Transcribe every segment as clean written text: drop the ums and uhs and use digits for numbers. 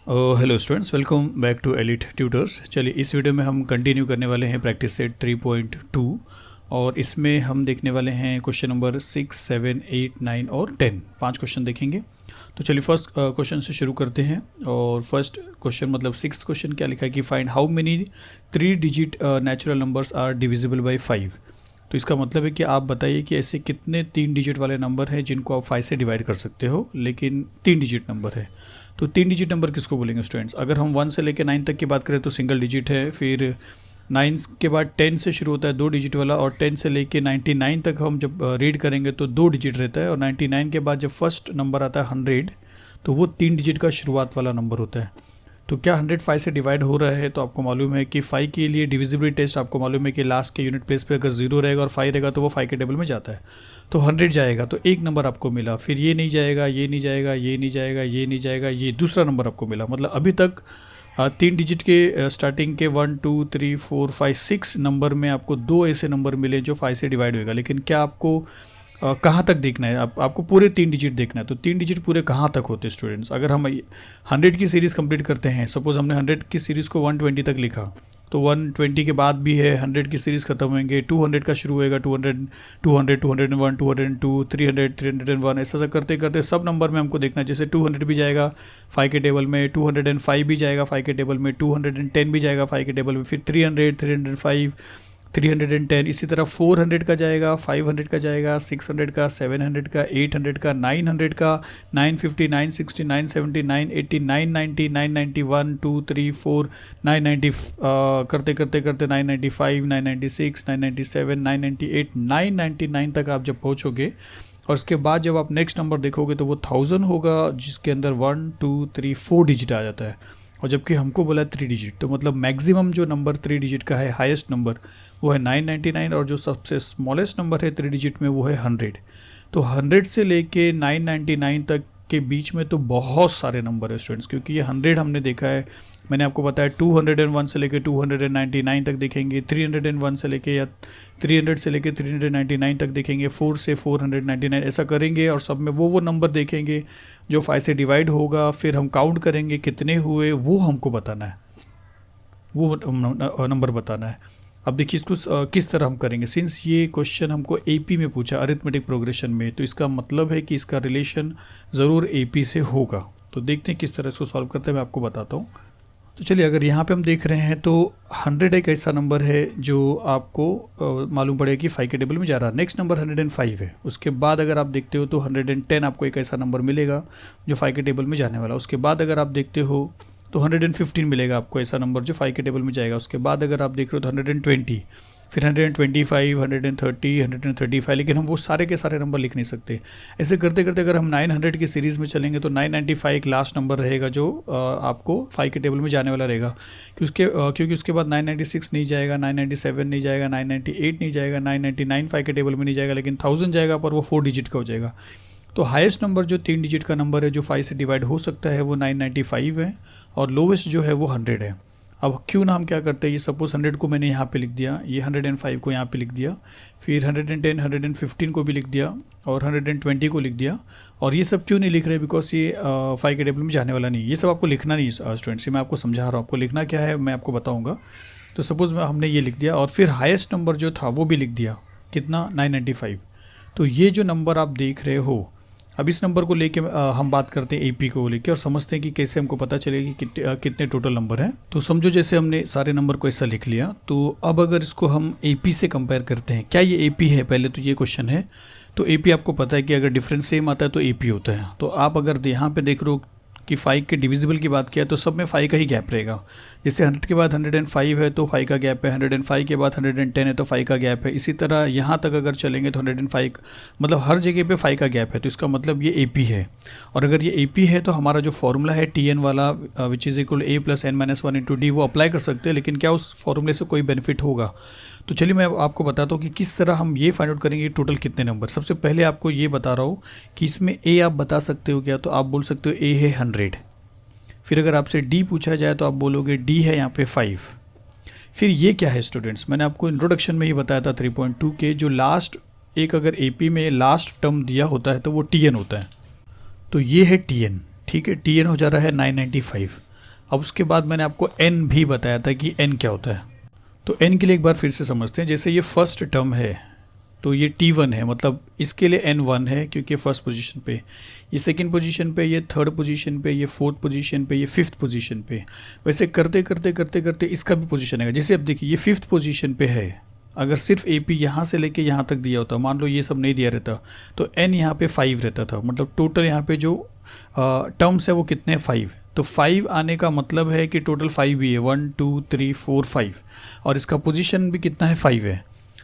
Hello students, welcome back to Elite Tutors. चलिए इस video में हम कंटिन्यू करने वाले हैं प्रैक्टिस सेट 3.2 और इसमें हम देखने वाले हैं क्वेश्चन नंबर 6, 7, 8, 9 और 10। 5 क्वेश्चन देखेंगे। तो चलिए फर्स्ट क्वेश्चन से शुरू करते हैं। और फर्स्ट क्वेश्चन मतलब 6th क्वेश्चन क्या लिखा है कि find how many 3 digit natural numbers are divisible by 5। तो इसका मतलब है कि आप बताइए कि ऐसे कितने 3 डिजिट वाले नंबर हैं जिनको आप 5 से डिवाइड कर सकते हो, लेकिन 3 डिजिट नंबर है। तो 3 डिजिट नंबर किसको बोलेंगे स्टूडेंट्स? अगर हम 1 से लेकर 9 तक की बात करें तो सिंगल डिजिट है। फिर 9 के बाद 10 से शुरू होता है 2 डिजिट वाला, और 10 से लेके 99 तक हम जब रीड करेंगे तो 2 डिजिट रहता है। और 99 के बाद जब फर्स्ट नंबर आता है 100, तो वो 3 डिजिट का शुरुआत वाला नंबर होता है। तो क्या 100 5 से डिवाइड हो रहा है? तो आपको मालूम है कि 5 के लिए डिविजिबिलिटी टेस्ट आपको मालूम है कि लास्ट के यूनिट प्लेस पे अगर 0 रहेगा और 5 रहेगा तो वो 5 के टेबल में जाता है। तो 100 जाएगा तो एक नंबर आपको मिला, फिर ये नहीं जाएगा, ये नहीं जाएगा, ये नहीं जाएगा, ये नहीं जाएगा, ये दूसरा नंबर आपको मिला। मतलब अभी तक 3 डिजिट के स्टार्टिंग के 1, 2, 3, 4, 5, 6 नंबर में आपको 2 ऐसे नंबर मिले जो 5 से डिवाइड होएगा। लेकिन क्या आपको कहाँ तक देखना है? आपको पूरे 3 डिजिट देखना है। तो 3 डिजिट पूरे कहाँ तक होते हैं स्टूडेंट्स? अगर हम 100 की सीरीज़ कंप्लीट करते हैं, सपोज हमने 100 की सीरीज़ को 120 तक लिखा, तो 120 के बाद भी है 100 की सीरीज़ खत्म होंगे, 200 का शुरू होएगा, 200, 200, 201, 202, 300, 301, ऐसा करते करते सब नंबर में हमको देखना है। जैसे 200 भी जाएगा 5 के टेबल में, 205 भी जाएगा 5 के टेबल में, 210 भी जाएगा 5 के टेबल में, फिर 300, 305, 310, इसी तरह 400 का जाएगा, 500 का जाएगा, 600 का, 700 का, 800 का, 900 का, 950, 960, 970, 980, 990, 990, 1, 2, 3, 4, 990 करते करते करते 995, 996, 997, 998, 999 तक आप जब पहुँचोगे, और उसके बाद जब आप नेक्स्ट नंबर देखोगे तो वो 1000 होगा, जिसके अंदर 1, 2, 3, 4 डिजिट आ जाता है। और जबकि हमको बोला 3 डिजिट, तो मतलब मैक्सिमम जो नंबर 3 डिजिट का है, हाईएस्ट नंबर वो है 999, और जो सबसे स्मॉलेस्ट नंबर है 3 डिजिट में वो है 100। तो 100 से लेके 999 तक के बीच में तो बहुत सारे नंबर है स्टूडेंट्स, क्योंकि ये 100 हमने देखा है, मैंने आपको बताया 201 से लेके 299 तक देखेंगे, 301 से लेके या 300 से लेके 399 तक देखेंगे, 4 से 499, ऐसा करेंगे और सब में वो नंबर देखेंगे जो 5 से डिवाइड होगा। फिर हम काउंट करेंगे कितने हुए, वो हमको बताना है, वो नंबर बताना है। अब देखिए इसको किस तरह हम करेंगे। सिंस ये क्वेश्चन हमको एपी में पूछा, अरिथमेटिक प्रोग्रेशन में, तो इसका मतलब है कि इसका रिलेशन ज़रूर एपी से होगा। तो देखते हैं किस तरह इसको सॉल्व करते हैं, मैं आपको बताता हूँ। तो चलिए अगर यहाँ पे हम देख रहे हैं तो 100 एक ऐसा नंबर है जो आपको मालूम पड़ेगा कि 5 के टेबल में जा रहा है। नेक्स्ट नंबर 105 है। उसके बाद अगर आप देखते हो तो 110 आपको एक ऐसा नंबर मिलेगा जो 5 के टेबल में जाने वाला। उसके बाद अगर आप देखते हो तो 115 मिलेगा आपको ऐसा नंबर जो 5 के टेबल में जाएगा। उसके बाद अगर आप देख रहे हो तो 120, फिर 125, 130, 135, लेकिन हम वो सारे के सारे नंबर लिख नहीं सकते। ऐसे करते करते अगर हम 900 की सीरीज़ में चलेंगे तो 995 एक लास्ट नंबर रहेगा जो आपको 5 के टेबल में जाने वाला रहेगा, क्योंकि उसके बाद 996 नहीं जाएगा, 997 नहीं जाएगा, 998 नहीं जाएगा, 999 5 के टेबल में नहीं जाएगा, लेकिन 1000 जाएगा, पर वो 4 डिजिट का हो जाएगा। तो हाईएस्ट नंबर जो 3 डिजिट का नंबर है जो 5 से डिवाइड हो सकता है वो 995 है, और लोवेस्ट जो है वो 100 है। अब क्यों ना हम क्या करते हैं, ये सपोज 100 को मैंने यहाँ पे लिख दिया, ये 105 को यहाँ पे लिख दिया, फिर 110, 115 को भी लिख दिया, और 120 को लिख दिया। और ये सब क्यों नहीं लिख रहे? बिकॉज ये 5 के टेबल में जाने वाला नहीं। ये सब आपको लिखना नहीं स्टूडेंट्स, मैं आपको समझा रहा हूँ, आपको लिखना क्या है मैं आपको बताऊँगा। तो सपोज हमने ये लिख दिया, और फिर हाईएस्ट नंबर जो था वो भी लिख दिया, कितना? 995। तो ये जो नंबर आप देख रहे हो, अब इस नंबर को लेके हम बात करते हैं एपी को लेके, और समझते हैं कि कैसे हमको पता चलेगा कि कितने टोटल नंबर हैं। तो समझो जैसे हमने सारे नंबर को ऐसा लिख लिया, तो अब अगर इसको हम एपी से कंपेयर करते हैं, क्या ये एपी है? पहले तो ये क्वेश्चन है। तो एपी आपको पता है कि अगर डिफरेंस सेम आता है तो एपी होता है। तो आप अगर यहाँ पे देख रहे हो कि 5 के डिविजिबल की बात किया तो सब में 5 का ही गैप रहेगा। जैसे 100 के बाद 105 है तो 5 का गैप है, 105 के बाद 110 है तो 5 का गैप है। इसी तरह यहाँ तक अगर चलेंगे तो 105, मतलब हर जगह पे 5 का गैप है। तो इसका मतलब ये एपी है। और अगर ये एपी है तो हमारा जो फॉर्मूला है TN वाला, विच is equal A + n-1 × D, वो अप्लाई कर सकते हैं। लेकिन क्या उस फॉर्मूले से कोई बेनिफिट होगा? तो चलिए मैं आपको बताता हूँ कि किस तरह हम ये फाइंड आउट करेंगे टोटल कितने नंबर। सबसे पहले आपको ये बता रहा हूँ कि इसमें A आप बता सकते हो क्या? तो आप बोल सकते हो A है 100। फिर अगर आपसे D पूछा जाए तो आप बोलोगे D है यहाँ पे 5। फिर ये क्या है स्टूडेंट्स? मैंने आपको इंट्रोडक्शन में ही बताया था 3.2 के, जो लास्ट एक अगर AP में लास्ट टर्म दिया होता है तो वो TN होता है। तो ये है TN, ठीक है। TN हो जा रहा है 995। अब उसके बाद मैंने आपको n भी बताया था कि n क्या होता है। तो n के लिए एक बार फिर से समझते हैं। जैसे ये फर्स्ट टर्म है तो ये t1 है, मतलब इसके लिए n 1 है क्योंकि ये फर्स्ट पोजीशन पे, ये सेकंड पोजीशन पे, ये थर्ड पोजीशन पे, ये फोर्थ पोजीशन पे, ये फिफ्थ पोजीशन पे। वैसे करते करते करते करते इसका भी पोजीशन आएगा। जैसे अब देखिए ये फिफ्थ पोजीशन पे है, अगर सिर्फ ए पी यहाँ से लेके यहाँ तक दिया होता, मान लो ये सब नहीं दिया रहता, तो n यहाँ पे 5 रहता था, मतलब टोटल यहाँ पे जो टर्म्स है वो कितने हैं 5। तो 5 आने का मतलब है कि टोटल 5 भी है, 1 2 3 4 5, और इसका पोजीशन भी कितना है 5 है।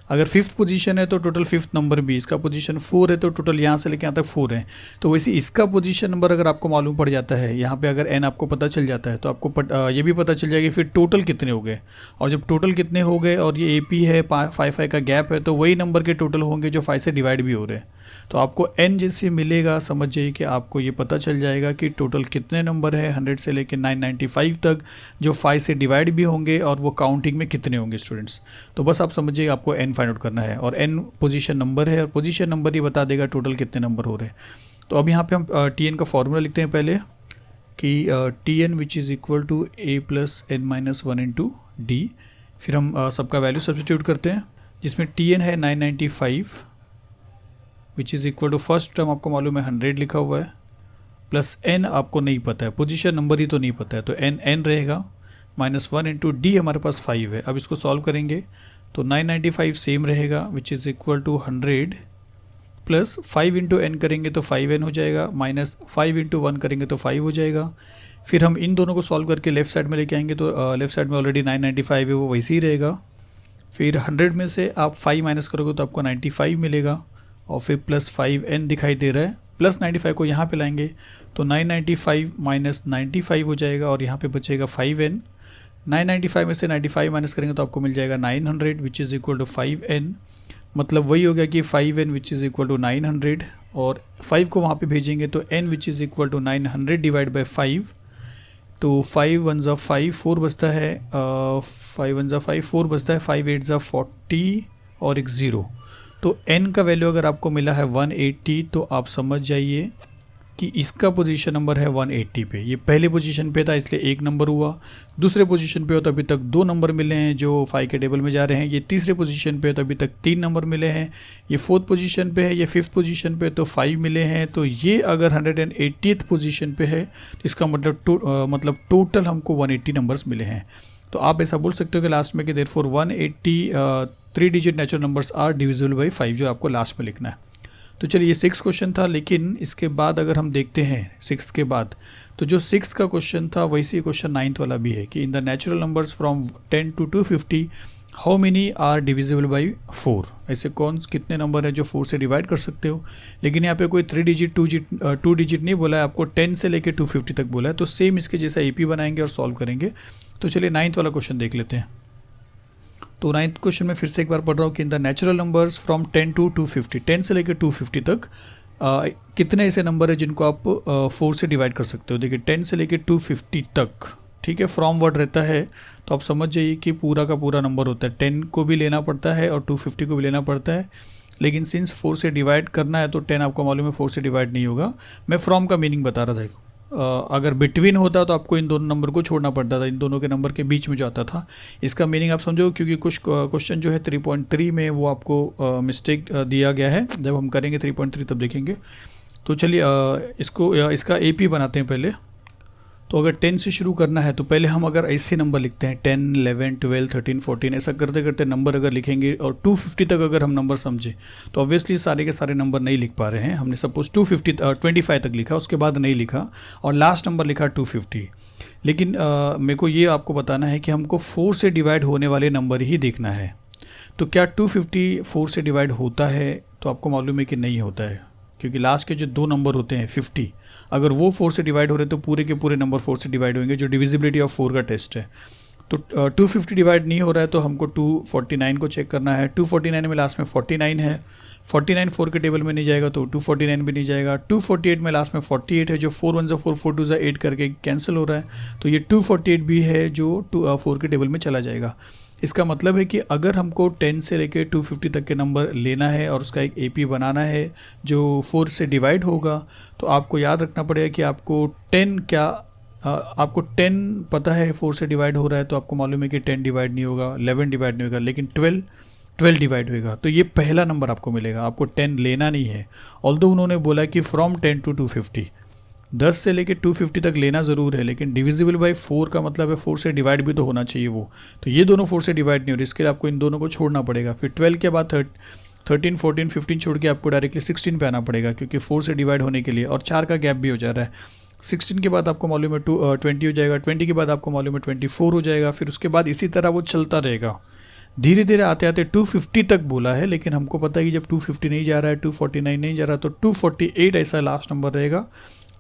अगर फिफ्थ पोजीशन है तो टोटल फिफ्थ नंबर भी, इसका पोजीशन 4 है तो टोटल यहाँ से लेके यहाँ तक 4 है। तो वैसे इसका पोजीशन नंबर अगर आपको मालूम पड़ जाता है, यहाँ पे अगर n आपको पता चल जाता है तो आपको ये भी पता चल जाएगा फिर टोटल कितने हो गए। और जब टोटल कितने हो गए और ये AP है 5 का गैप है, तो वही नंबर के टोटल होंगे जो 5 से डिवाइड भी हो रहे हैं। तो आपको n जैसे मिलेगा, समझ जाइए कि आपको ये पता चल जाएगा कि टोटल कितने नंबर है 100 से लेकर 995 तक जो 5 से डिवाइड भी होंगे, और वो काउंटिंग में कितने होंगे स्टूडेंट्स। तो बस आप समझिए आपको n फाइंड आउट करना है, और n पोजीशन नंबर है, और पोजीशन नंबर ही बता देगा टोटल कितने नंबर हो रहे हैं। तो अब यहाँ पे हम Tn का फॉर्मूला लिखते हैं पहले कि Tn which is equal to a plus n minus 1 into D. फिर हम सबका वैल्यू सब्स्टिट्यूट करते हैं, जिसमें Tn है 995 which is equal to first term आपको मालूम है 100 लिखा हुआ है, प्लस n आपको नहीं पता है, पोजीशन नंबर ही तो नहीं पता है, तो n रहेगा, माइनस 1 इंटू डी हमारे पास 5 है। अब इसको सॉल्व करेंगे तो 995 सेम रहेगा which is equal to 100 plus 5 into n करेंगे तो 5n हो जाएगा, माइनस 5 इंटू 1 करेंगे तो 5 हो जाएगा। फिर हम इन दोनों को सॉल्व करके लेफ्ट साइड में लेके आएंगे तो लेफ्ट साइड में ऑलरेडी 995 है, वो वैसे ही रहेगा। फिर 100 में से आप 5 माइनस करोगे तो आपको 95 मिलेगा, और फिर प्लस 5n दिखाई दे रहा है, प्लस 95 को यहाँ पे लाएंगे तो 995 माइनस 95 हो जाएगा, और यहाँ पे बचेगा 5n। 995 में से 95 माइनस करेंगे तो आपको मिल जाएगा 900 विच इज़ इक्वल टू 5n, मतलब वही हो गया कि 5n which is equal to 900, और 5 को वहाँ पे भेजेंगे तो n which is equal to 900 divide by 5, तो 5 1 ज़ा 5 4 बचता है, 5 1 ज़ा 5 4 बचता है, 5 8 ज़ा 40 और एक 0। तो n का वैल्यू अगर आपको मिला है 180, तो आप समझ जाइए कि इसका पोजीशन नंबर है 180 पे। ये पहले पोजीशन पे था इसलिए एक नंबर हुआ, दूसरे पोजीशन पे हो तो अभी तक 2 नंबर मिले हैं जो 5 के टेबल में जा रहे हैं। ये तीसरे पोजीशन पे हो तो अभी तक 3 नंबर मिले हैं। ये फोर्थ पोजीशन पे है, ये फिफ्थ पोजीशन पे तो 5 मिले हैं। तो ये अगर 180th पोजीशन पे है तो इसका मतलब टोटल हमको 180 नंबर्स मिले हैं। तो आप ऐसा बोल सकते हो कि लास्ट में कि therefore 180 3 digit natural numbers are divisible by 5, जो आपको लास्ट में लिखना है। तो चलिए ये 6 क्वेश्चन था, लेकिन इसके बाद अगर हम देखते हैं 6 के बाद, तो जो 6 का क्वेश्चन था वैसे ही क्वेश्चन 9th वाला भी है कि in the natural numbers from 10 to 250 how many are divisible by 4। ऐसे कितने नंबर है जो 4 से डिवाइड कर सकते हो। लेकिन यहाँ पे कोई 3 डिजिट 2 डिजिट नहीं बोला है, आपको 10 से लेके 250 तक बोला है। तो सेम इसके जैसा AP बनाएंगे और सॉल्व करेंगे। तो चलिए 9th वाला क्वेश्चन देख लेते हैं। तो 9th क्वेश्चन में फिर से एक बार पढ़ रहा हूँ कि in the natural numbers from 10 to 250, 10 से लेकर 250 तक कितने ऐसे नंबर है जिनको आप 4 से डिवाइड कर सकते हो। देखिए 10 से लेकर 250 तक, ठीक है, फ्रॉम वर्ड रहता है तो आप समझ जाइए कि पूरा का पूरा नंबर होता है। 10 को भी लेना पड़ता है और 250 को भी लेना पड़ता है, लेकिन सिंस 4 से डिवाइड करना है तो 10 आपको मालूम है 4 से डिवाइड नहीं होगा। मैं फ्रॉम का मीनिंग बता रहा था। अगर बिटवीन होता तो आपको इन दोनों नंबर को छोड़ना पड़ता था, इन दोनों के नंबर के बीच में जो आता था। इसका मीनिंग आप समझो, क्योंकि कुछ क्वेश्चन जो है 3.3 में वो आपको मिस्टेक दिया गया है। जब हम करेंगे 3.3 तब देखेंगे। तो चलिए इसका AP बनाते हैं पहले। तो अगर 10 से शुरू करना है तो पहले हम अगर ऐसे नंबर लिखते हैं 10 11 12 13 14, ऐसा करते करते नंबर अगर लिखेंगे और 250 तक अगर हम नंबर समझे तो ऑब्वियसली सारे के सारे नंबर नहीं लिख पा रहे हैं। हमने सपोज 25 तक लिखा, उसके बाद नहीं लिखा और लास्ट नंबर लिखा 250। लेकिन मेरे को ये आपको बताना है कि हमको 4 से डिवाइड होने वाले नंबर ही देखना है। तो क्या 250 4 से डिवाइड होता है? तो आपको मालूम है कि नहीं होता है, क्योंकि लास्ट के जो 2 नंबर होते हैं 50, अगर वो 4 से डिवाइड हो रहे तो पूरे के पूरे नंबर 4 से डिवाइड होंगे, जो डिविजिबिलिटी ऑफ 4 का टेस्ट है। तो 250 डिवाइड नहीं हो रहा है तो हमको 249 को चेक करना है। 249 में लास्ट में 49 है, 49 4 के टेबल में नहीं जाएगा तो 249 भी नहीं जाएगा। 248 में लास्ट में 48 है, जो 4 1 4 4 2 8 करके कैंसिल हो रहा है, तो ये 248 भी है जो 4 के टेबल में चला जाएगा। इसका मतलब है कि अगर हमको 10 से लेकर 250 तक के नंबर लेना है और उसका एक AP बनाना है जो 4 से डिवाइड होगा, तो आपको याद रखना पड़ेगा कि आपको 10 क्या आपको 10 पता है 4 से डिवाइड हो रहा है, तो आपको मालूम है कि 10 डिवाइड नहीं होगा, 11 डिवाइड नहीं होगा, लेकिन 12 डिवाइड होगा। तो ये पहला नंबर आपको मिलेगा, आपको 10 लेना नहीं है। ऑल्दो उन्होंने बोला कि फ्रॉम 10 to 250, 10 से लेके 250 तक लेना ज़रूर है, लेकिन डिविजिबल बाई 4 का मतलब है 4 से डिवाइड भी तो होना चाहिए वो। तो ये दोनों 4 से डिवाइड नहीं हो रही, इसके लिए आपको इन दोनों को छोड़ना पड़ेगा। फिर 12 के बाद 13, 14, 15 छोड़ के आपको डायरेक्टली 16 पे आना पड़ेगा, क्योंकि 4 से डिवाइड होने के लिए, और 4 का गैप भी हो जा रहा है। 16 के बाद आपको मालूम है 20 हो जाएगा, 20 के बाद आपको मालूम है 24 हो जाएगा, फिर उसके बाद इसी तरह वो चलता रहेगा। धीरे धीरे आते आते 250 तक बोला है, लेकिन हमको पता है कि जब 250 नहीं जा रहा है, 249 नहीं जा रहा, तो 248 ऐसा लास्ट नंबर रहेगा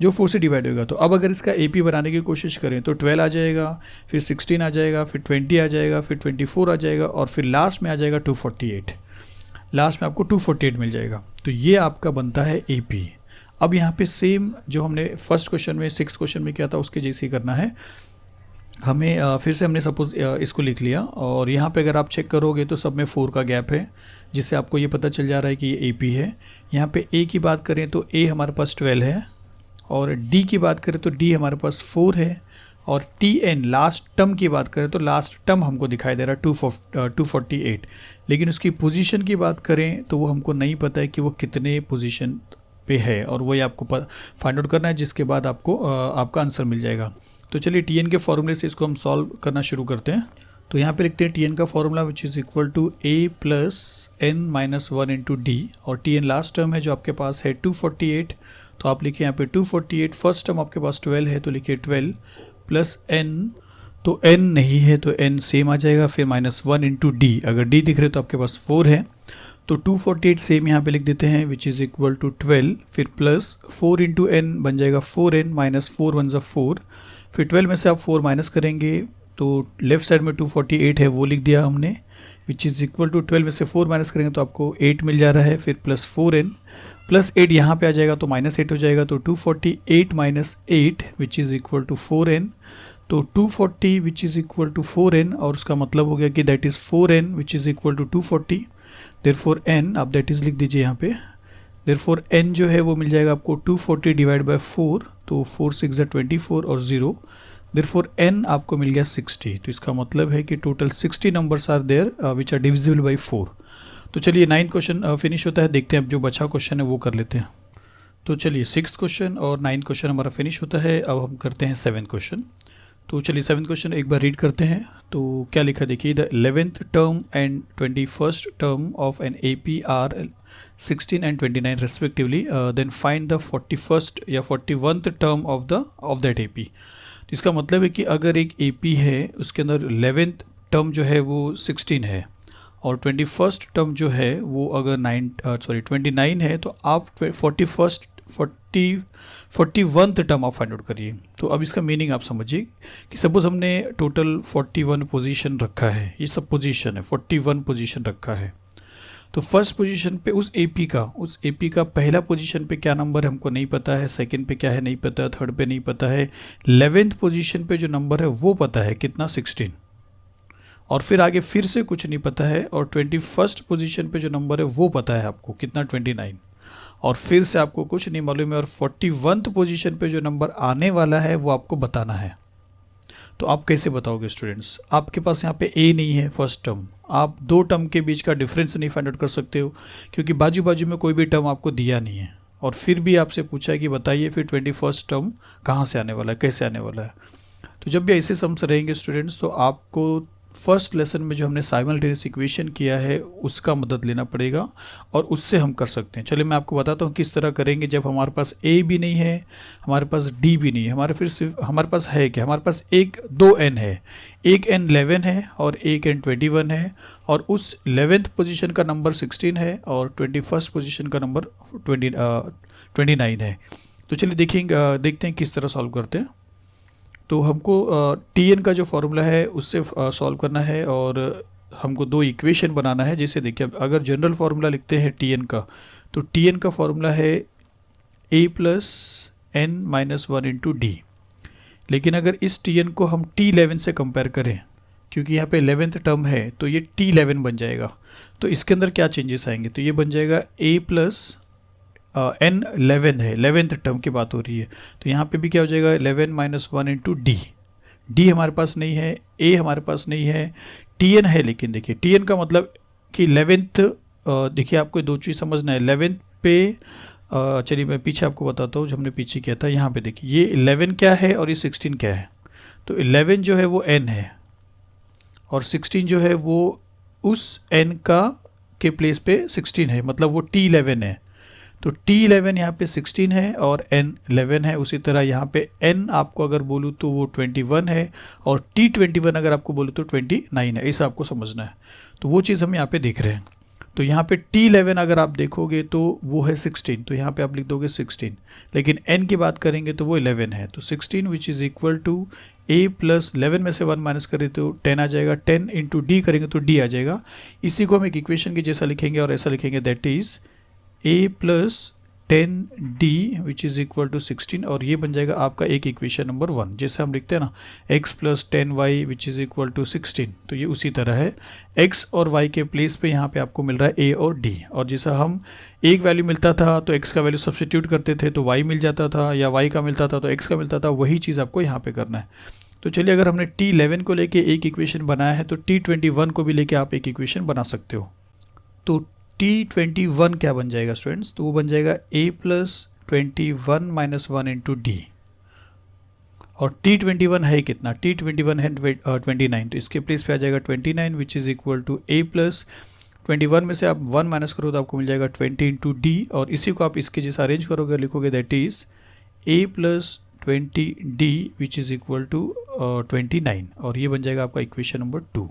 जो 4 से डिवाइड होगा। तो अब अगर इसका AP बनाने की कोशिश करें तो 12 आ जाएगा, फिर 16 आ जाएगा, फिर 20 आ जाएगा, फिर 24 आ जाएगा, और फिर लास्ट में आ जाएगा 248। लास्ट में आपको 248 मिल जाएगा। तो ये आपका बनता है AP। अब यहाँ पे सेम जो हमने फर्स्ट क्वेश्चन में 6 क्वेश्चन में किया था उसके जैसे ही करना है हमें। फिर से हमने सपोज इसको लिख लिया, और यहाँ पे अगर आप चेक करोगे तो सब में 4 का गैप है, जिससे आपको ये पता चल जा रहा है कि ये AP है। यहाँ पे A की बात करें तो A हमारे पास 12 है, और D की बात करें तो D हमारे पास 4 है, और TN लास्ट टर्म की बात करें तो लास्ट टर्म हमको दिखाई दे रहा है 248। लेकिन उसकी पोजीशन की बात करें तो वो हमको नहीं पता है कि वो कितने पोजीशन पे है, और वही आपको फाइंड आउट करना है, जिसके बाद आपको आपका आंसर मिल जाएगा। तो चलिए TN के फॉर्मूले से इसको हम सॉल्व करना शुरू करते हैं। तो यहाँ पे लिखते हैं TN का formula which is equal to A + n-1 into D, और TN लास्ट टर्म है जो आपके पास है 248। तो आप लिखिए यहाँ पे 248, फर्स्ट टर्म आपके पास 12 है, तो लिखिए 12 प्लस n, तो n नहीं है तो n सेम आ जाएगा, फिर -1 इंटू D, अगर D दिख रहे तो आपके पास 4 है, तो 248 सेम यहाँ पे लिख देते हैं विच इज़ इक्वल टू 12, फिर प्लस 4 इंटू n बन जाएगा 4n, -4 1 = 4, फिर 12 में से आप 4 माइनस करेंगे तो लेफ्ट साइड में 248 है वो लिख दिया हमने, विच इज़ इक्वल टू 12 में से 4 माइनस करेंगे तो आपको 8 मिल जा रहा है, फिर प्लस 4n प्लस 8 यहाँ पे आ जाएगा तो -8 हो जाएगा, तो 248 - 8 विच इज़ इक्वल टू 4n, तो 240 विच इज़ इक्वल टू 4n, और उसका मतलब हो गया कि that is 4n which is equal to 240। Therefore n आप दैट इज़ लिख दीजिए यहाँ पे, देयरफॉर n जो है वो मिल जाएगा आपको 240 डिवाइड बाय 4, तो 4 6 = 24 और 0, देयरफॉर n आपको मिल गया 60। तो इसका मतलब है कि total 60 numbers are there which are divisible by 4। तो चलिए 9 क्वेश्चन फिनिश होता है, देखते हैं अब जो बचा क्वेश्चन है वो कर लेते हैं। तो चलिए 6th क्वेश्चन और 9th क्वेश्चन हमारा फिनिश होता है, अब हम करते हैं 7th क्वेश्चन। तो चलिए 7th क्वेश्चन एक बार रीड करते हैं। तो क्या लिखा देखिए, the 11th term and 21st term of an AP are 16 and 29 respectively, then find the 41st या 41th term of that AP। तो इसका मतलब है कि अगर एक AP है उसके अंदर 11th टर्म जो है वो 16 है, और 21st टर्म जो है वो अगर 29 है, तो आप 41th टर्म आप फाइंड आउट करिए। तो अब इसका मीनिंग आप समझिए कि सपोज हमने टोटल 41 पोजीशन रखा है, ये सब पोजीशन है, 41 पोजीशन रखा है। तो फर्स्ट पोजीशन पे उस AP का पहला पोजीशन पे क्या नंबर है हमको नहीं पता है, सेकंड पे क्या है नहीं पता है, थर्ड पे नहीं पता है, 11th पोजीशन पे जो नंबर है वो पता है कितना 16, और फिर आगे फिर से कुछ नहीं पता है, और 21st पोजीशन पे जो नंबर है वो पता है आपको कितना 29, और फिर से आपको कुछ नहीं मालूम है, और 41th पोजीशन पे जो नंबर आने वाला है वो आपको बताना है। तो आप कैसे बताओगे स्टूडेंट्स, आपके पास यहाँ पे A नहीं है फर्स्ट टर्म, आप दो टर्म के बीच का डिफरेंस नहीं फाइंड आउट कर सकते हो, क्योंकि बाजू बाजू में कोई भी टर्म आपको दिया नहीं है, और फिर भी आपसे पूछा है कि बताइए फिर 21st टर्म कहाँ से आने वाला है, कैसे आने वाला है। तो जब भी ऐसे सम्स रहेंगे स्टूडेंट्स, तो आपको फर्स्ट लेसन में जो हमने साइमल्टेनियस इक्वेशन किया है उसका मदद लेना पड़ेगा, और उससे हम कर सकते हैं। चलिए मैं आपको बताता हूँ किस तरह करेंगे। जब हमारे पास A भी नहीं है, हमारे पास D भी नहीं है, हमारे पास है क्या, हमारे पास दो n है, एक n 11 है और एक n 21 है, और उस 11th पोजीशन का नंबर 16 है और 21st पोजीशन का नंबर 29 है। तो चलिए देखते हैं किस तरह सॉल्व करते हैं। तो हमको TN का जो फॉर्मूला है उससे सॉल्व करना है, और हमको दो इक्वेशन बनाना है। जैसे देखिए, अगर जनरल फार्मूला लिखते हैं TN का, तो TN का फॉर्मूला है A + n-1 इंटू D। लेकिन अगर इस TN को हम T11 से कंपेयर करें, क्योंकि यहाँ पे 11th टर्म है, तो ये T11 बन जाएगा। तो इसके अंदर क्या चेंजेस आएंगे, तो ये बन जाएगा A + n 11 है, 11th टर्म की बात हो रही है, तो यहाँ पे भी क्या हो जाएगा 11 माइनस 1 इंटू डी। डी हमारे पास नहीं है, ए हमारे पास नहीं है, टी एन है, लेकिन देखिए टी एन का मतलब कि 11th, देखिए आपको दो चीज़ समझना है 11th पे। चलिए मैं पीछे आपको बताता हूँ, जो हमने पीछे किया था। यहाँ पे देखिए ये 11 क्या है और ये 16 क्या है। तो 11 जो है वो n है और 16 जो है वो उस n का के प्लेस पे 16 है, मतलब वो T11 है। तो T11 यहाँ पे 16 है और n 11 है। उसी तरह यहाँ पे n आपको अगर बोलूँ तो वो 21 है और T21 अगर आपको बोलूँ तो 29 है। ऐसा आपको समझना है, तो वो चीज़ हम यहाँ पे देख रहे हैं। तो यहाँ पे T11 अगर आप देखोगे तो वो है 16, तो यहाँ पे आप लिख दोगे 16, लेकिन n की बात करेंगे तो वो 11 है। तो 16 which is equal to a plus 11 में से 1 माइनस करें तो 10 आ जाएगा, 10 इंटू डी करेंगे तो d आ जाएगा। इसी को हम एक इक्वेशन के जैसा लिखेंगे और ऐसा लिखेंगे, that is a plus 10d which is equal to 16, और ये बन जाएगा आपका एक इक्वेशन नंबर 1। जैसे हम लिखते हैं ना x plus 10y which is equal to 16, तो ये उसी तरह है। x और y के प्लेस पे यहाँ पे आपको मिल रहा है a और d, और जैसा हम एक वैल्यू मिलता था तो x का वैल्यू सब्स्टिट्यूट करते थे तो y मिल जाता था, या y का मिलता था तो x का मिलता था, वही चीज़ आपको यहाँ पे करना है। तो चलिए, अगर हमने T11 को लेके एक इक्वेशन बनाया है तो T21 को भी लेके आप एक इक्वेशन बना सकते हो। तो T21 क्या बन जाएगा स्टूडेंट्स, तो वो बन जाएगा a plus 21 minus 1 into D, और T21 है कितना, T21 है 29, तो इसके प्लेस पे आ जाएगा 29 which is equal to a plus 21 में से आप 1 माइनस करो तो आपको मिल जाएगा 20 इंटू डी, और इसी को आप इसके जैसा अरेंज करोगे, लिखोगे that is a plus 20d which is equal to 29, और ये बन जाएगा आपका इक्वेशन नंबर 2।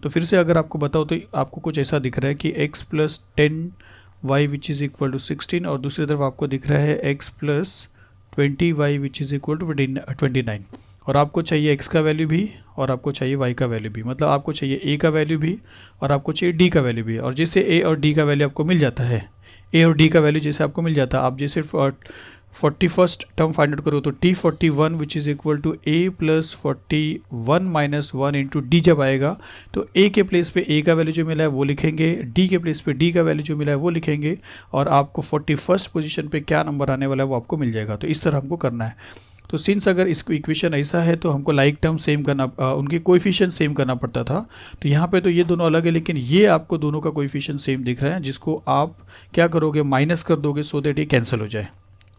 तो फिर से अगर आपको बताओ तो आपको कुछ ऐसा दिख रहा है कि x plus 10y which is equal to 16, और दूसरी तरफ आपको दिख रहा है x plus 20y which is equal to 29, और आपको चाहिए x का वैल्यू भी और आपको चाहिए y का वैल्यू भी, मतलब आपको चाहिए a का वैल्यू भी और आपको चाहिए d का वैल्यू भी। और जैसे a और d का वैल्यू आपको मिल जाता है, a और d का वैल्यू जैसे आपको मिल जाता है, आप जैसे 41st टर्म फाइंड आउट करो तो T41 which is equal to a plus 41 minus 1 into D जब आएगा तो a के प्लेस पे a का वैल्यू जो मिला है वो लिखेंगे, d के प्लेस पे d का वैल्यू जो मिला है वो लिखेंगे, और आपको 41st पोजीशन पे क्या नंबर आने वाला है वो आपको मिल जाएगा। तो इस तरह हमको करना है। तो सिंस अगर इसको इक्वेशन ऐसा है तो हमको लाइक टर्म सेम करना, उनके कोएफिशिएंट सेम करना पड़ता था। तो यहाँ पे तो ये दोनों अलग है, लेकिन ये आपको दोनों का कोएफिशिएंट सेम दिख रहा है, जिसको आप क्या करोगे, माइनस कर दोगे सो दैट ये कैंसिल हो जाए।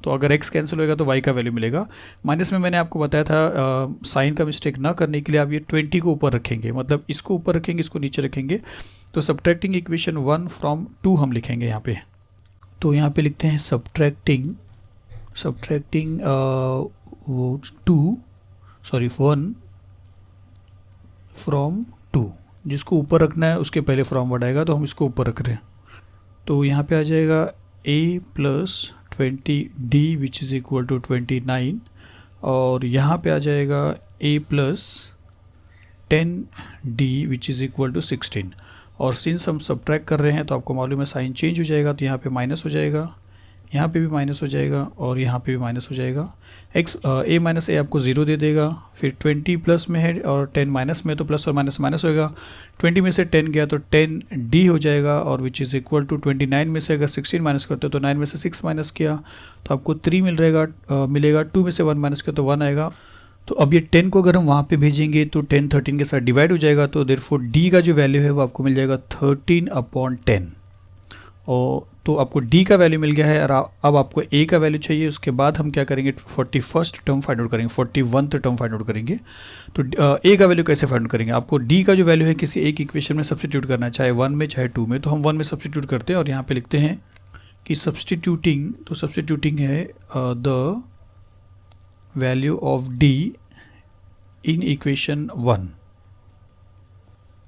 तो अगर x कैंसिल होएगा तो y का वैल्यू मिलेगा। माइनस में मैंने आपको बताया था साइन का मिस्टेक ना करने के लिए आप ये 20 को ऊपर रखेंगे, मतलब इसको ऊपर रखेंगे, इसको नीचे रखेंगे। तो सब्ट्रैक्टिंग इक्वेशन 1 फ्रॉम 2 हम लिखेंगे यहाँ पे। तो यहाँ पे लिखते हैं सब्ट्रैक्टिंग 1 फ्रॉम 2, जिसको ऊपर रखना है उसके पहले फ्रॉम वर्ड आएगा, तो हम इसको ऊपर रख रहे हैं। तो यहाँ पे आ जाएगा a plus 20d which is equal to 29, और यहाँ पे आ जाएगा a plus 10d which is equal to 16। और सिंस हम सब्ट्रैक्ट कर रहे हैं तो आपको मालूम है साइन चेंज हो जाएगा, तो यहाँ पे माइनस हो जाएगा, यहाँ पे भी माइनस हो जाएगा और यहाँ पे भी माइनस हो जाएगा। a माइनस a आपको 0 दे देगा, फिर 20 प्लस में है और 10 माइनस में, तो प्लस और माइनस माइनस होएगा। 20 में से 10 गया तो 10d हो जाएगा, और विच इज़ इक्वल टू 29 में से अगर 16 माइनस करते हो तो 9 में से 6 माइनस किया तो आपको 3 मिलेगा। 2 में से 1 माइनस किया तो 1 आएगा। तो अब ये 10 को अगर हम वहाँ पे भेजेंगे तो 10 13 के साथ डिवाइड हो जाएगा, तो देयरफॉर d का जो वैल्यू है वो आपको मिल जाएगा 13/10। और तो आपको d का वैल्यू मिल गया है, और अब आपको a का वैल्यू चाहिए। उसके बाद हम क्या करेंगे, 41st टर्म फाइंड आउट करेंगे, 41th टर्म फाइंड आउट करेंगे। तो a का वैल्यू कैसे फाइंड आउट करेंगे, आपको d का जो वैल्यू है किसी एक इक्वेशन में सब्स्टिट्यूट करना है, चाहे 1 में चाहे 2 में। तो हम 1 में सब्स्टिट्यूट करते हैं और यहाँ पे लिखते हैं कि सब्स्टिट्यूटिंग है the value of d in equation 1।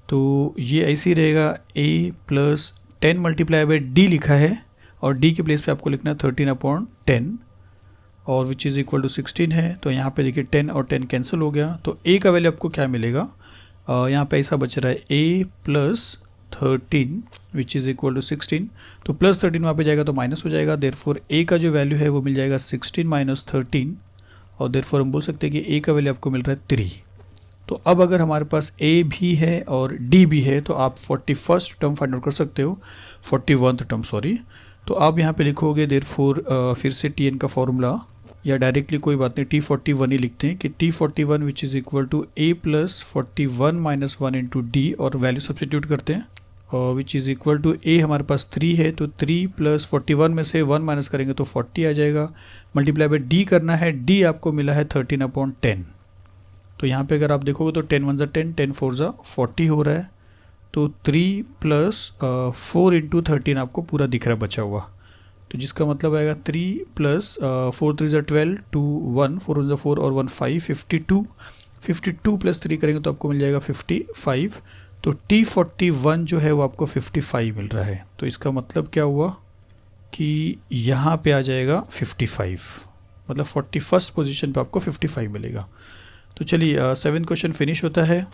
तो ये ऐसे ही रहेगा, a plus 10 multiply by d लिखा है, और d के प्लेस पे आपको लिखना है 13/10, और विच इज़ इक्वल टू 16 है। तो यहाँ पे देखिए 10 और 10 कैंसिल हो गया, तो a का वैल्यू आपको क्या मिलेगा, यहाँ पे ऐसा बच रहा है a plus 13 which is equal to 16। तो प्लस 13 वहाँ पे जाएगा तो माइनस हो जाएगा, देयरफॉर a का जो वैल्यू है वो मिल जाएगा 16 माइनस 13, और देयरफॉर हम बोल सकते हैं कि a का वैल्यू आपको मिल रहा है 3। तो अब अगर हमारे पास a भी है और d भी है तो आप 41st टर्म फाइंड आउट कर सकते हो, 41th टर्म सॉरी। तो आप यहाँ पे लिखोगे देयरफॉर फिर से टी एन का फॉर्मूला, या डायरेक्टली कोई बात नहीं, T41 ही लिखते हैं कि T41 which is equal to A plus 41 minus 1 into D, और वैल्यू सब्सटीट्यूट करते हैं, और which is equal to A हमारे पास 3 है, तो 3 प्लस 41 में से 1 माइनस करेंगे तो 40 आ जाएगा, मल्टीप्लाई बाय D करना है, D आपको मिला है 13/10। तो यहाँ पे अगर आप देखोगे तो 10 1 ज़ा 10, 10 4 ज़ा 40 हो रहा है, तो 3 प्लस 4 इंटू 13 आपको पूरा दिख रहा है बचा हुआ, तो जिसका मतलब आएगा 3 प्लस 4 3 ज़ा 12, 2 1, 4 1 ज़ा 4 और 1 5, 52 प्लस 3 करेंगे तो आपको मिल जाएगा 55। तो T41 जो है वो आपको 55 मिल रहा है, तो इसका मतलब क्या हुआ कि यहाँ पे आ जाएगा 55, मतलब 41st पोजीशन पे आपको 55 मिलेगा। तो चलिए 7th क्वेश्चन फिनिश होता है,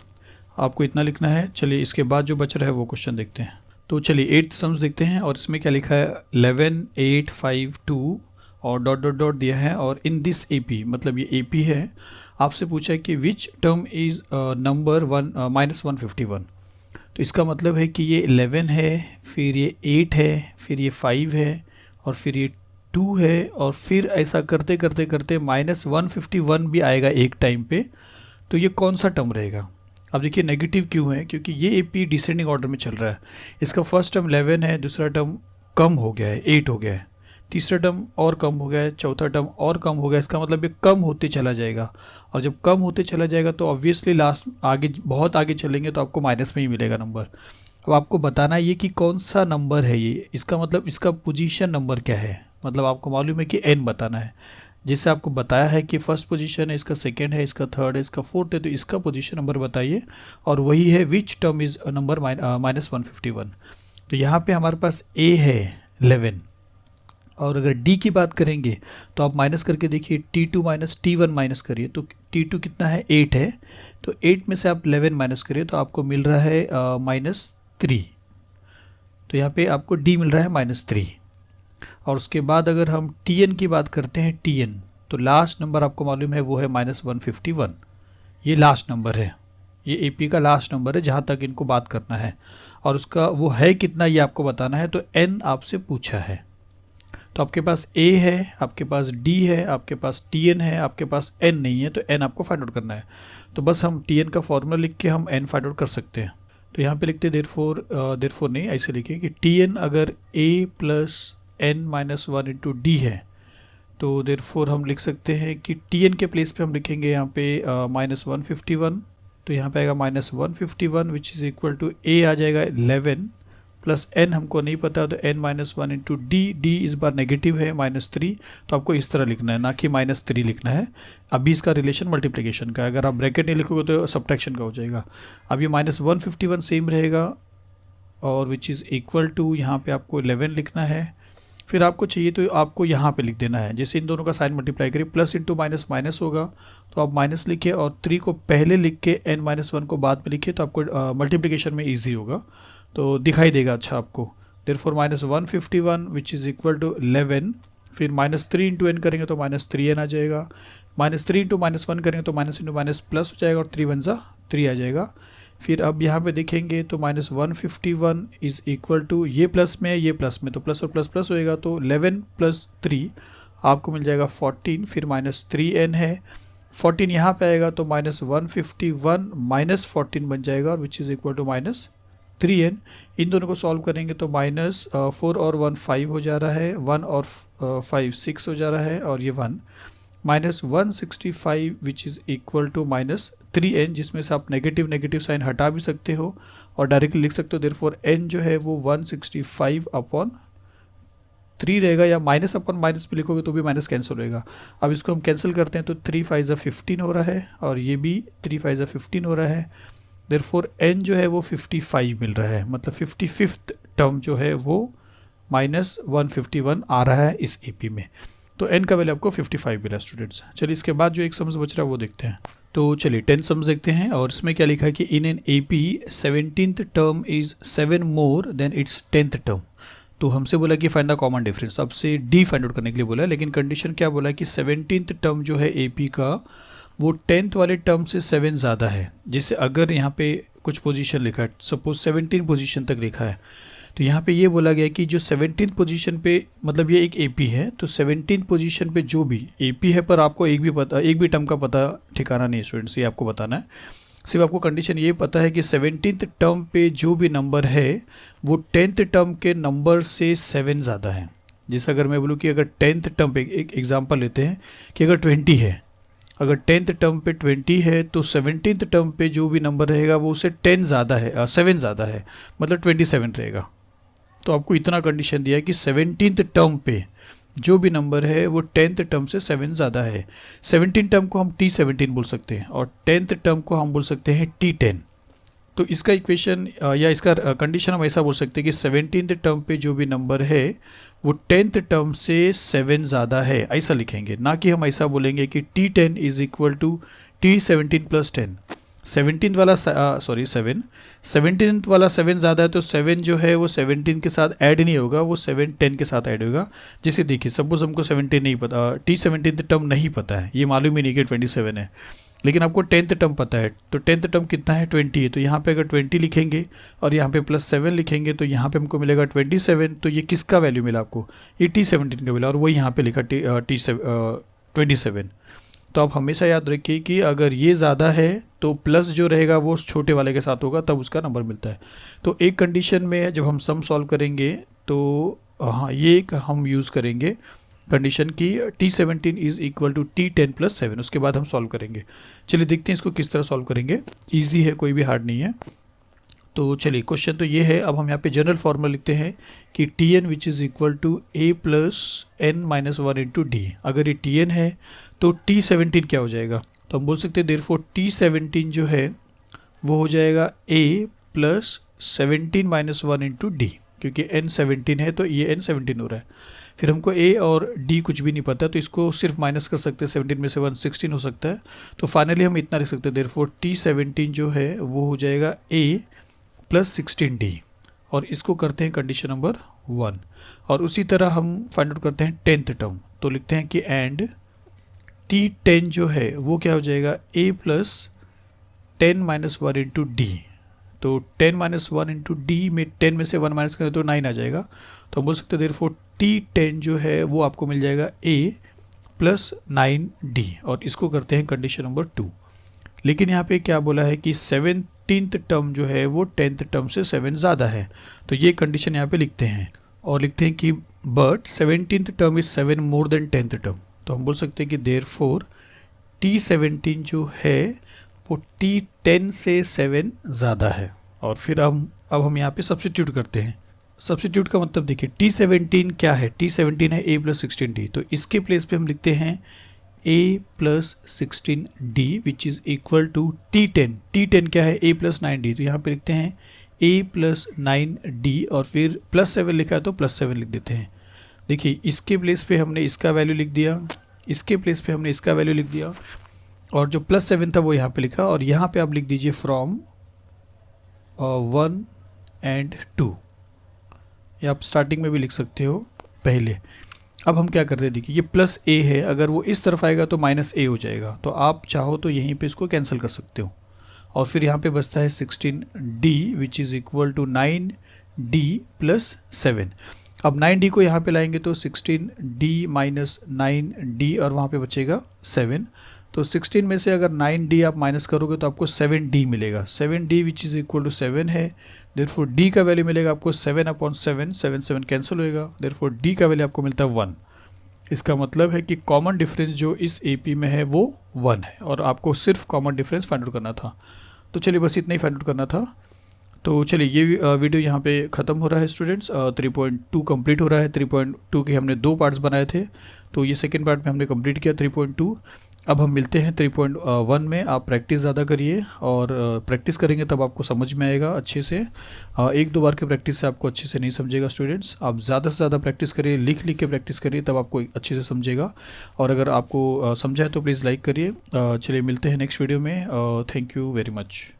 आपको इतना लिखना है। चलिए इसके बाद जो बच रहा है वो क्वेश्चन देखते हैं। तो चलिए 8th सम्स देखते हैं, और इसमें क्या लिखा है 11 8 5 2 और डॉट डॉट डॉट दिया है, और इन दिस AP, मतलब ये AP है, आपसे पूछा है कि विच टर्म इज़ नंबर -151। तो इसका मतलब है कि ये 11 है, फिर ये 8 है, फिर ये 5 है, और फिर ये 2 है, और फिर ऐसा करते करते करते -151 भी आएगा एक टाइम पे। तो ये कौन सा टर्म रहेगा? अब देखिए नेगेटिव क्यों है, क्योंकि ये AP डिसेंडिंग ऑर्डर में चल रहा है। इसका फर्स्ट टर्म 11 है, दूसरा टर्म कम हो गया है 8 हो गया है, तीसरा टर्म और कम हो गया है, चौथा टर्म और कम हो गया, इसका मतलब ये कम होते चला जाएगा, और जब कम होते चला जाएगा तो ऑब्वियसली लास्ट आगे बहुत आगे चलेंगे तो आपको माइनस में ही मिलेगा नंबर। अब आपको बताना है ये कि कौन सा नंबर है ये, इसका मतलब इसका पोजीशन नंबर क्या है, मतलब आपको मालूम है कि n बताना है, जिससे आपको बताया है कि फर्स्ट पोजीशन है, इसका सेकंड है, इसका थर्ड है, इसका फोर्थ है, तो इसका पोजीशन नंबर बताइए, और वही है विच टर्म इज़ नंबर -151। तो यहाँ पे हमारे पास A है 11, और अगर D की बात करेंगे तो आप माइनस करके देखिए, T2 माइनस T1 माइनस करिए, तो T2 कितना है 8 है, तो 8 में से आप 11 माइनस करिए तो आपको मिल रहा है -3। तो यहाँ पे आपको D मिल रहा है -3। और उसके बाद अगर हम Tn की बात करते हैं, Tn तो लास्ट नंबर आपको मालूम है वो है -151, ये लास्ट नंबर है, ये AP का लास्ट नंबर है जहाँ तक इनको बात करना है, और उसका वो है कितना ये आपको बताना है। तो n आपसे पूछा है, तो आपके पास A है, आपके पास D है, आपके पास Tn है, आपके पास n नहीं है, तो n आपको फाइंड आउट करना है। तो बस हम Tn का फॉर्मूला लिख के हम n फाइंड आउट कर सकते हैं। तो यहाँ पे लिखते देयरफॉर नहीं, ऐसे लिखिए कि Tn अगर A plus n minus 1 into D है, तो देयरफॉर हम लिख सकते हैं कि Tn के प्लेस पे हम लिखेंगे यहाँ पे -151, तो यहाँ पे आएगा -151 which is equal to A आ जाएगा 11 प्लस n हमको नहीं पता, तो n माइनस 1 इंटू D इस बार नेगेटिव है -3, तो आपको इस तरह लिखना है, ना कि -3 लिखना है। अभी इसका रिलेशन मल्टीप्लिकेशन का है, अगर आप ब्रैकेट नहीं लिखोगे तो सब्ट्रैक्शन का हो जाएगा। अब ये -151 सेम रहेगा, और विच इज़ इक्वल टू यहाँ पे आपको 11 लिखना है, फिर आपको चाहिए तो आपको यहाँ पे लिख देना है, जैसे इन दोनों का साइन मल्टीप्लाई करिए, प्लस इंटू माइनस माइनस होगा, तो आप माइनस लिखिए और 3 को पहले लिख के n-1 को बाद में लिखिए, तो आपको मल्टीप्लिकेशन में ईजी होगा, तो दिखाई देगा अच्छा आपको। Therefore -151 which is equal to 11, फिर -3 इंटू n करेंगे तो -3n आ जाएगा, -3 इंटू -1 करेंगे तो माइनस इंटू माइनस प्लस हो जाएगा, और 3 1 3 आ जाएगा। फिर अब यहाँ पे देखेंगे तो -151 इज़ इक्वल टू, ये प्लस में है ये प्लस में, तो प्लस और प्लस प्लस होएगा, तो 11 प्लस 3 आपको मिल जाएगा 14, फिर -3n है, 14 यहाँ पे आएगा तो -151 माइनस 14 बन जाएगा, और which is equal to -3n। इन दोनों को सॉल्व करेंगे तो -4 और 1 5 हो जा रहा है, 1 और 5 6 हो जा रहा है, और ये 1 -165 विच इज़ इक्वल टू -3n, जिसमें से आप नेगेटिव साइन हटा भी सकते हो और डायरेक्टली लिख सकते हो। देयरफॉर n जो है वो 165/3 रहेगा, या माइनस अपन माइनस भी लिखोगे तो भी माइनस कैंसिल रहेगा। अब इसको हम कैंसिल करते हैं तो 3 5 15 हो रहा है, और ये भी 3 5 15 हो रहा है। देयरफॉर n जो है वो 55 मिल रहा है, मतलब 55th टर्म जो है वो -151 आ रहा है इस AP में। तो n का वैल्यू आपको 55 मिला स्टूडेंट्स। चलिए इसके बाद जो एक सम्स बच रहा है वो देखते हैं। तो चलिए 10 सम्स देखते हैं, और इसमें क्या लिखा है कि in an AP 17th term is 7 more than it's 10th term. तो हमसे बोला कि फाइंड द कॉमन डिफरेंस, तो आपसे D फाइंड आउट करने के लिए बोला है, लेकिन कंडीशन क्या बोला कि 17th टर्म जो है AP का वो 10th वाले टर्म से 7 ज़्यादा है। जैसे अगर यहाँ पे कुछ पोजीशन लिखा है, सपोज 17 पोजीशन तक लिखा है, तो तो यहाँ पे ये बोला गया कि जो 17th पोजीशन पे, मतलब ये एक एपी है, तो 17th पोजीशन पे जो भी एपी है, पर आपको एक भी टर्म का पता ठिकाना नहीं है स्टूडेंट्स, ये आपको बताना है। सिर्फ आपको कंडीशन ये पता है कि 17th टर्म पे जो भी नंबर है वो 10th टर्म के नंबर से 7 ज़्यादा है। जैसे अगर मैं बोलूँ कि अगर 10th टर्म पे एक एग्जांपल लेते हैं कि अगर 20 है, अगर 10th टर्म पे 20 है तो 17th टर्म पे जो भी नंबर रहेगा वो उससे 10 ज़्यादा है, 7 ज़्यादा है, मतलब 27 रहेगा। तो आपको इतना कंडीशन दिया है कि 17th टर्म पे जो भी नंबर है वो 10th टर्म से 7 ज़्यादा है। 17 टर्म को हम T17 बोल सकते हैं और 10th टर्म को हम बोल सकते हैं T10। तो इसका इक्वेशन या इसका कंडीशन हम ऐसा बोल सकते हैं कि 17th टर्म पे जो भी नंबर है वो 10th टर्म से 7 ज़्यादा है, ऐसा लिखेंगे। ना कि हम ऐसा बोलेंगे कि T10 is equal to T17 plus 10। 17th वाला 17th वाला 7 ज़्यादा है, तो 7 जो है वो 17 के साथ ऐड नहीं होगा, वो 7 10 के साथ ऐड होगा। जैसे देखिए सपोज हमको 17 नहीं पता, T17 टर्म नहीं पता है, ये मालूम ही नहीं कि 27 है, लेकिन आपको 10th टर्म पता है। तो 10th टर्म कितना है, 20 है। तो यहाँ पे अगर 20 लिखेंगे और यहाँ पे प्लस 7 लिखेंगे तो यहाँ पे हमको मिलेगा 27। तो ये किसका वैल्यू मिला आपको, ये T17 का मिला, और वही यहाँ पे लिखा T27। तो आप हमेशा याद रखिए कि अगर ये ज़्यादा है तो प्लस जो रहेगा वो छोटे वाले के साथ होगा, तब उसका नंबर मिलता है। तो एक कंडीशन में जब हम सम सॉल्व करेंगे तो हाँ, ये एक हम यूज़ करेंगे कंडीशन की T17 is equal to T10 plus 7, उसके बाद हम सॉल्व करेंगे। चलिए देखते हैं इसको किस तरह सॉल्व करेंगे। ईजी है, कोई भी हार्ड नहीं है। तो चलिए क्वेश्चन तो ये है। अब हम यहाँ पे जनरल फॉर्मूला लिखते हैं कि Tn which is equal to a plus n minus 1 into D. अगर ये Tn है तो T17 क्या हो जाएगा, तो हम बोल सकते हैं देयरफॉर T17 जो है वो हो जाएगा a plus 17 minus 1 into D, क्योंकि n 17 है तो ये n 17 हो रहा है। फिर हमको a और d कुछ भी नहीं पता, तो इसको सिर्फ माइनस कर सकते हैं, 17 में से 1 16 हो सकता है। तो फाइनली हम इतना लिख सकते हैं देयरफॉर T17 जो है वो हो जाएगा a प्लस 16d, और इसको करते हैं कंडीशन नंबर 1। और उसी तरह हम फाइंड आउट करते हैं 10th टर्म, तो लिखते हैं कि एंड T10 जो है वो क्या हो जाएगा a plus 10 minus 1 into D. तो 10 माइनस 1 इंटू डी में 10 में से 1 माइनस करें तो 9 आ जाएगा। तो हम बोल सकते हैं देयरफॉर T10 जो है वो आपको मिल जाएगा a प्लस 9d, और इसको करते हैं कंडीशन नंबर 2। लेकिन यहाँ पे क्या बोला है कि 17th टर्म जो है वो 10th टर्म से 7 ज़्यादा है, तो ये कंडीशन यहाँ पे लिखते हैं और लिखते हैं कि but 17th term is 7 more than 10th term. तो हम बोल सकते हैं कि देयरफॉर T17 जो है वो T10 से 7 ज़्यादा है। और फिर अब हम यहाँ पे सब्स्टिट्यूट करते हैं। सब्स्टिट्यूट का मतलब देखिए T17 क्या है, T17 है a प्लस 16d, तो इसके प्लेस पे हम लिखते हैं a plus 16d which is equal to T10। T10 क्या है, a प्लस 9d, तो यहाँ पे लिखते हैं a प्लस 9d, और फिर प्लस 7 लिखा है तो प्लस 7 लिख देते हैं। देखिए इसके प्लेस पे हमने इसका वैल्यू लिख दिया, इसके प्लेस पे हमने इसका वैल्यू लिख दिया, और जो प्लस 7 था वो यहाँ पे लिखा, और यहाँ पे आप लिख दीजिए फ्रॉम 1 एंड 2, या आप स्टार्टिंग में भी लिख सकते हो पहले। अब हम क्या करते हैं, देखिए ये प्लस a है, अगर वो इस तरफ आएगा तो माइनस a हो जाएगा, तो आप चाहो तो यहीं पे इसको कैंसिल कर सकते हो। और फिर यहाँ पे बचता है 16d which is equal to 9d plus 7। अब 9d को यहाँ पे लाएंगे तो 16d माइनस 9d, और वहाँ पे बचेगा 7। तो 16 में से अगर 9d आप माइनस करोगे तो आपको 7d मिलेगा। 7d which is equal to 7 है, देयरफॉर d का वैल्यू मिलेगा आपको 7/7, 7 कैंसिल होएगा, देयरफॉर d का वैल्यू आपको मिलता है 1। इसका मतलब है कि कॉमन डिफरेंस जो इस AP में है वो 1 है, और आपको सिर्फ कॉमन डिफरेंस फाइंड आउट करना था। तो चलिए बस इतना ही फाइंड आउट करना था। तो चलिए ये वीडियो यहाँ पे ख़त्म हो रहा है स्टूडेंट्स। 3.2 कंप्लीट हो रहा है। 3.2 के हमने 2 पार्ट्स बनाए थे, तो ये सेकंड पार्ट में हमने कंप्लीट किया 3.2। अब हम मिलते हैं 3.1 में। आप प्रैक्टिस ज़्यादा करिए, और प्रैक्टिस करेंगे तब आपको समझ में आएगा अच्छे से। 1-2 बार के प्रैक्टिस से आपको अच्छे से नहीं समझेगा स्टूडेंट्स। आप ज़्यादा से ज़्यादा प्रैक्टिस करिए, लिख के प्रैक्टिस करिए, तब आपको अच्छे से समझेगा। और अगर आपको समझा है तो प्लीज़ लाइक करिए। चलिए मिलते हैं नेक्स्ट वीडियो में। Thank you very much.